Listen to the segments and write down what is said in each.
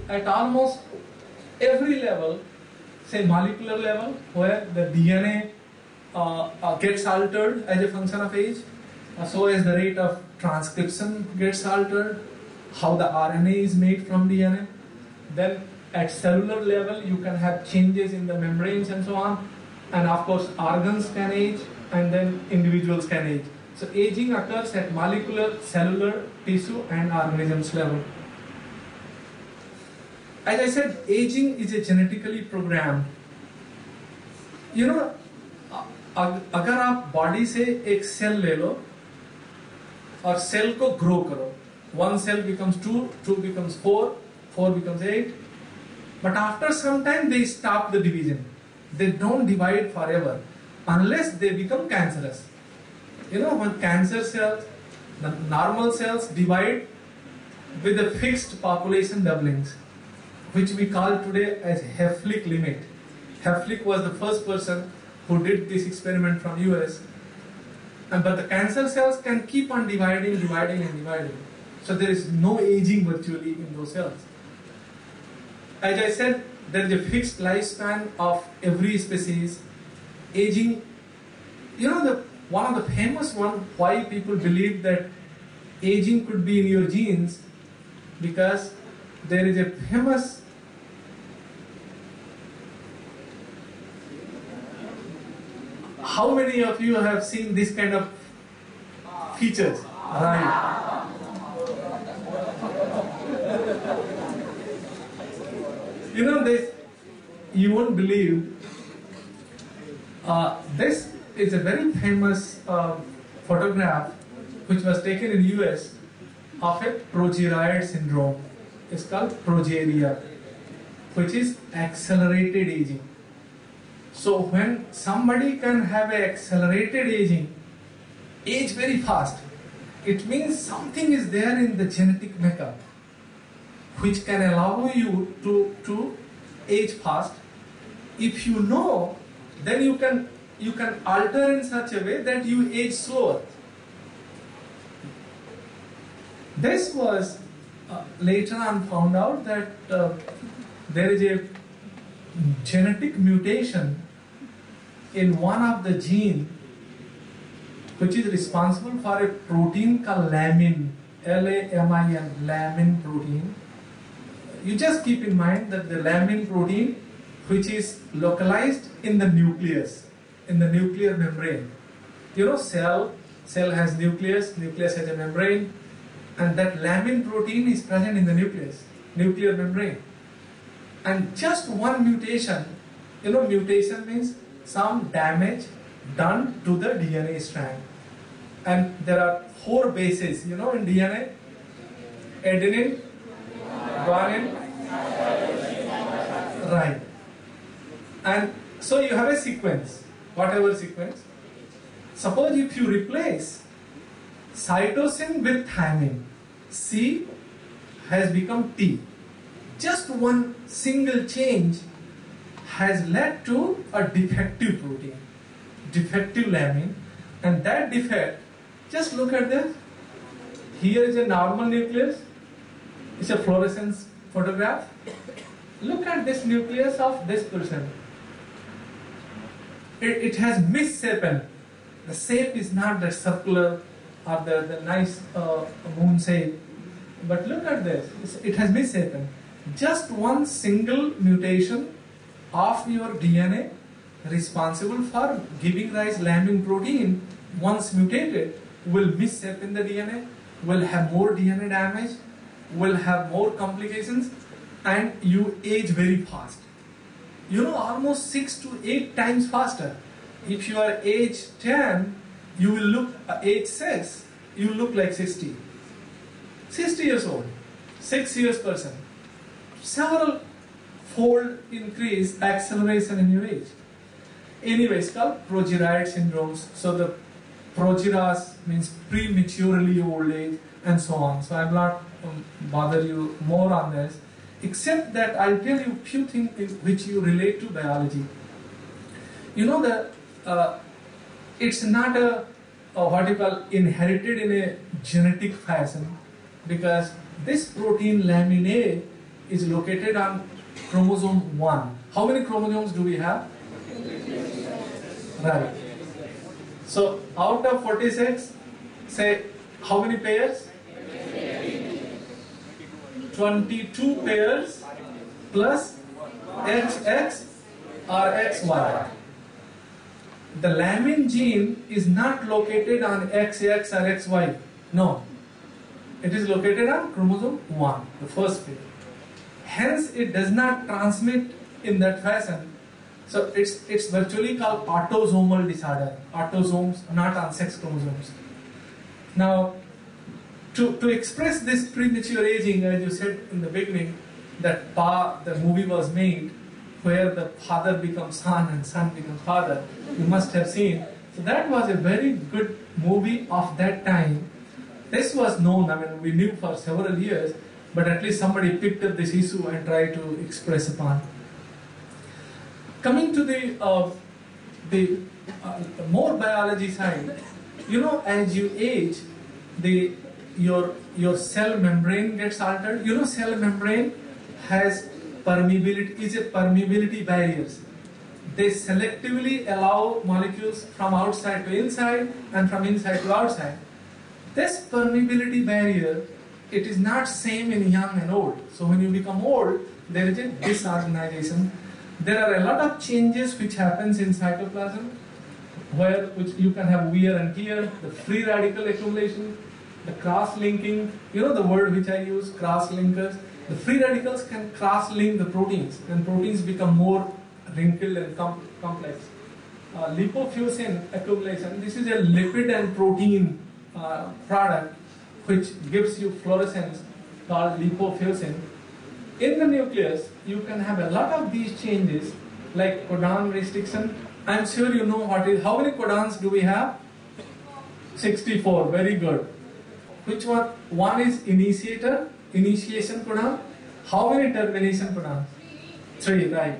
at almost every level, say molecular level, where the DNA gets altered as a function of age, so as the rate of transcription gets altered, how the RNA is made from DNA. Then at cellular level, you can have changes in the membranes and so on. And of course, organs can age, and then individuals can age. So aging occurs at molecular, cellular, tissue, and organisms level. As I said, aging is a genetically programmed. You know, अगर आप body से एक cell ले लो और cell को grow करो, 1 cell becomes 2, 2 becomes 4, 4 becomes 8, but after some time they stop the division. They don't divide forever unless they become cancerous. You know, when cancer cells, the normal cells divide with a fixed population doublings, which we call today as Hayflick limit. Hayflick was the first person who did this experiment from US. But the cancer cells can keep on dividing. So there is no aging virtually in those cells. As I said, there is a fixed lifespan of every species. Aging, you know, one of the famous one why people believe that aging could be in your genes, because there is a famous how many of you have seen this kind of features? Right. You know this, you won't believe, this is a very famous photograph which was taken in US of a progeroid syndrome. It's called progeria, which is accelerated aging. So when somebody can have an accelerated aging, age very fast, it means something is there in the genetic makeup which can allow you to age fast. If you know, then you can alter in such a way that you age slower. This was later on found out that there is a genetic mutation in one of the gene which is responsible for a protein called lamin, L-A-M-I-N, lamin protein. You just keep in mind that the lamin protein, which is localized in the nucleus, in the nuclear membrane. You know, cell has nucleus has a membrane, and that lamin protein is present in the nucleus, nuclear membrane. And just one mutation, you know, mutation means some damage done to the DNA strand. And there are 4 bases, you know, in DNA: adenine, guanine, right. And so you have a sequence, whatever sequence. Suppose if you replace cytosine with thymine, C has become T. Just one single change has led to a defective protein, defective lamin, and that defect, just look at this. Here is a normal nucleus. It's a fluorescence photograph. Look at this nucleus of this person. It has misshapen. The shape is not the circular or the nice moon shape. But look at this. It has misshapen. Just one single mutation of your DNA responsible for giving rise lamin protein, once mutated, will misshapen the DNA, will have more DNA damage, will have more complications, and you age very fast. You know, almost 6 to 8 times faster. If you are age 10, you will look age 6, you look like 60. 60 years old, 6 years person. Several fold increase, acceleration in your age. Anyway, it's called progeroid syndromes. So the progeras means prematurely old age and so on. So I will not bother you more on this, except that I'll tell you few things which you relate to biology. You know, it's not what you call inherited in a genetic fashion, because this protein lamin A is located on chromosome 1. How many chromosomes do we have? Right. So out of 46, say how many pairs? 22 pairs plus XX or XY. The lamin gene is not located on XX or XY. No. It is located on chromosome 1, the first pair. Hence, it does not transmit in that fashion. So it's virtually called autosomal disorder. Autosomes, not on sex chromosomes. Now, to express this premature aging, as you said in the beginning, that the movie was made where the father becomes son and son becomes father. You must have seen. So that was a very good movie of that time. This was known, I mean, we knew for several years, but at least somebody picked up this issue and tried to express upon. Coming to the more biology side, you know, as you age, your cell membrane gets altered. You know, cell membrane has permeability barriers. They selectively allow molecules from outside to inside and from inside to outside. This permeability barrier, it is not same in young and old. So when you become old, there is a disorganization. There are a lot of changes which happens in cytoplasm, which you can have wear and tear, the free radical accumulation, the cross-linking, you know the word which I use, cross-linkers. The free radicals can cross-link the proteins, and proteins become more wrinkled and complex. Lipofuscin accumulation, this is a lipid and protein product which gives you fluorescence called lipofuscin. In the nucleus, you can have a lot of these changes like codon restriction. I'm sure you know what is, how many codons do we have? 64, very good. Which one? One is initiation codon. How many termination codons? 3, right.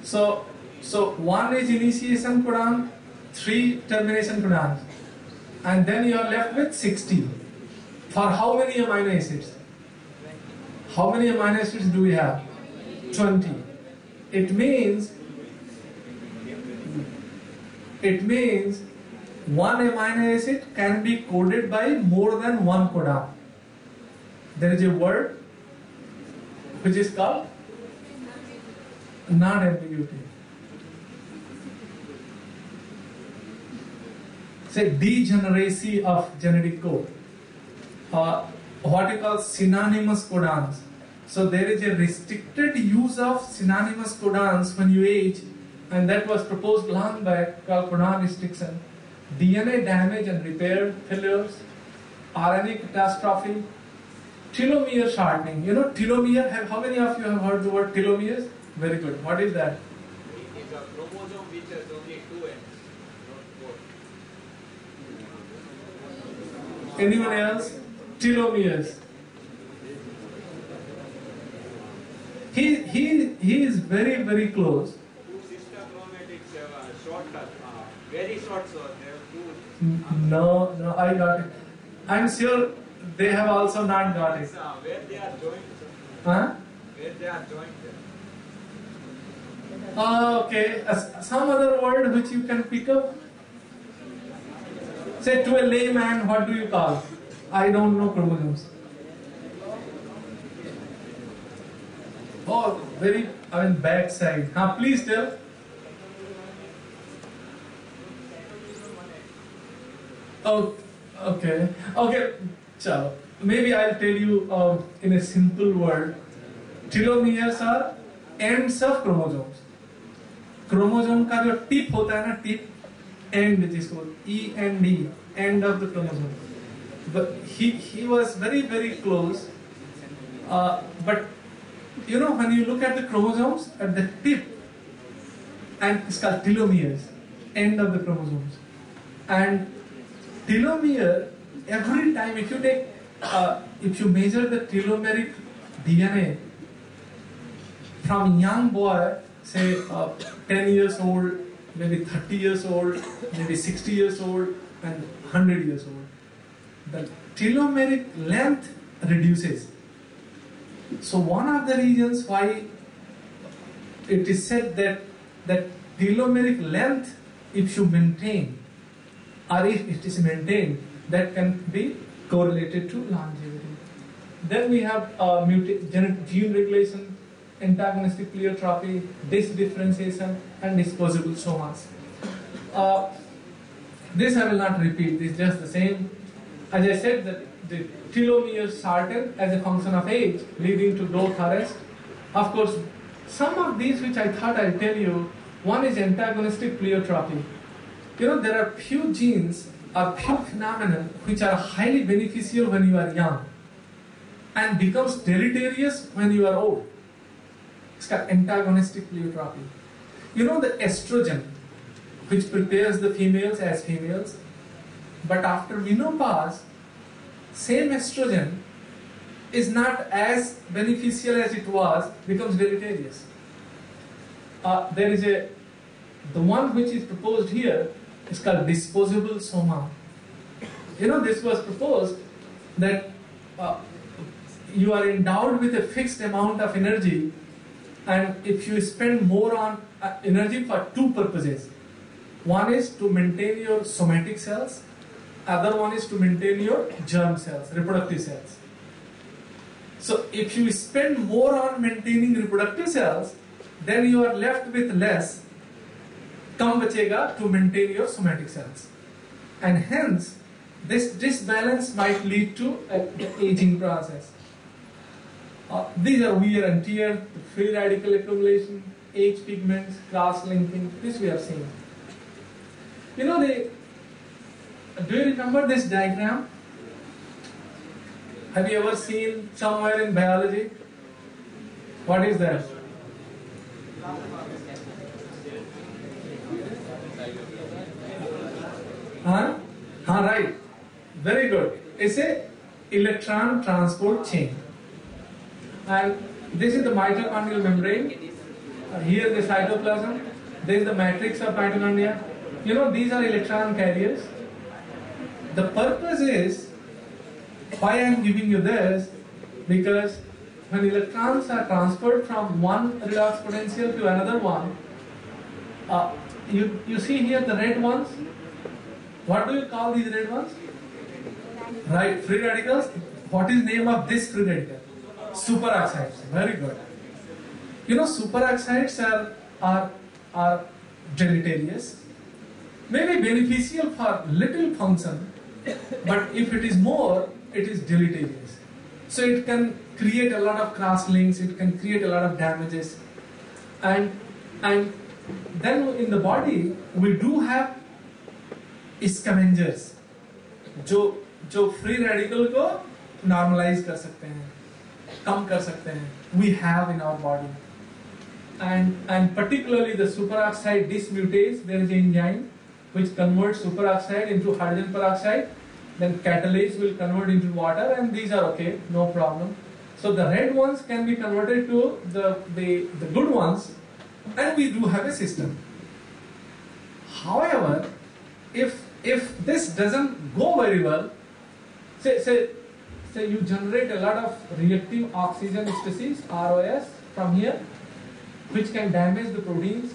So one is initiation codon, 3 termination codons. And then you are left with 60. For how many amino acids? How many amino acids do we have? 20. It means one amino acid can be coded by more than one codon. There is a word which is called non-ambiguity. Say degeneracy of genetic code. What you call synonymous codons. So there is a restricted use of synonymous codons when you age, and that was proposed long back, called codon restriction. DNA damage and repair failures, RNA catastrophe, telomere shortening. You know telomere, how many of you have heard the word telomeres? Very good. What is that? It is a chromosome which has only 2 ends, not 4. Anyone else? Telomeres. He is very, very close. 2 sister chromatids have a short, very short, so they have 2. No, I got it. I'm sure they have also not got it. Where they are joined. Huh? Where they are joined. Okay. Some other word which you can pick up? Say to a layman, what do you call? I don't know chromosomes. Oh, very, back side. Please tell. Oh, okay. Chalo. Maybe I'll tell you in a simple word. Telomeres are ends of chromosomes. Chromosome का जो tip होता है ना, tip and जिसको END, end of the chromosome. But he was very, very close. But you know, when you look at the chromosomes at the tip, and it's called telomeres, end of the chromosomes. And telomere, every time if you take, if you measure the telomeric DNA from young boy, say 10 years old, maybe 30 years old, maybe 60 years old, and 100 years old, the telomeric length reduces. So one of the reasons why it is said that telomeric length, if you maintain, or if it is maintained, that can be correlated to longevity. Then we have gene regulation, antagonistic pleiotropy, differentiation, and disposable somas. This I will not repeat, this is just the same. As I said, that the telomeres shorten as a function of age, leading to growth arrest. Of course, some of these which I thought I'll tell you, one is antagonistic pleiotropy. You know, there are few genes or few phenomena which are highly beneficial when you are young and becomes deleterious when you are old. It's called antagonistic pleiotropy. You know, the estrogen, which prepares the females as females, but after menopause, same estrogen is not as beneficial as it was, becomes deleterious. There is the one which is proposed here is called disposable soma. You know, this was proposed that you are endowed with a fixed amount of energy, and if you spend more on energy for two purposes. One is to maintain your somatic cells, other one is to maintain your germ cells, reproductive cells. So if you spend more on maintaining reproductive cells, then you are left with less, kam bachega, to maintain your somatic cells. And hence, this disbalance might lead to the aging process. These are wear and tear, free radical accumulation, age pigments, cross-linking, this we have seen. You know, do you remember this diagram? Have you ever seen somewhere in biology? What is that? Huh? Right. Very good. It's a electron transport chain. And this is the mitochondrial membrane. Here the cytoplasm. This is the matrix of mitochondria. You know, these are electron carriers. The purpose is, why I am giving you this, because when electrons are transferred from one redox potential to another one, you see here the red ones. What do you call these red ones? Right, free radicals. What is the name of this free radical? Superoxides. Very good. You know, superoxides are deleterious. Maybe beneficial for little function, but if it is more, it is deleterious. So it can create a lot of cross links, it can create a lot of damages. And then in the body, we do have scavengers, जो free radical को normalize कर सकते हैं, कम कर सकते हैं. We have in our body. And particularly the superoxide dismutase, there is an enzyme which converts superoxide into hydrogen peroxide, then catalase will convert into water, and these are okay, no problem. So the red ones can be converted to the good ones, and we do have a system. However, if this doesn't go very well, say you generate a lot of reactive oxygen species, ROS, from here, which can damage the proteins,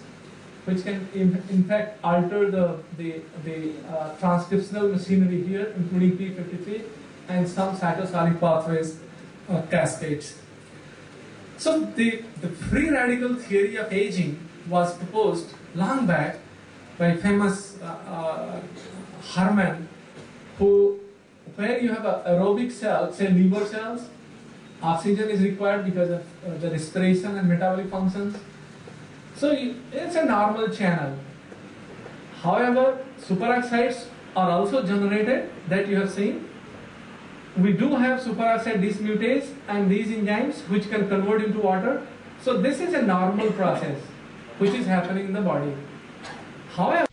which can in fact alter the transcriptional machinery here, including P53 and some cytosolic pathways cascades. So the free radical theory of aging was proposed long back by famous Herman, where you have aerobic cells, say liver cells, oxygen is required because of the respiration and metabolic functions. So it's a normal channel. However, superoxides are also generated, that you have seen. We do have superoxide dismutase and these enzymes which can convert into water. So this is a normal process which is happening in the body. However,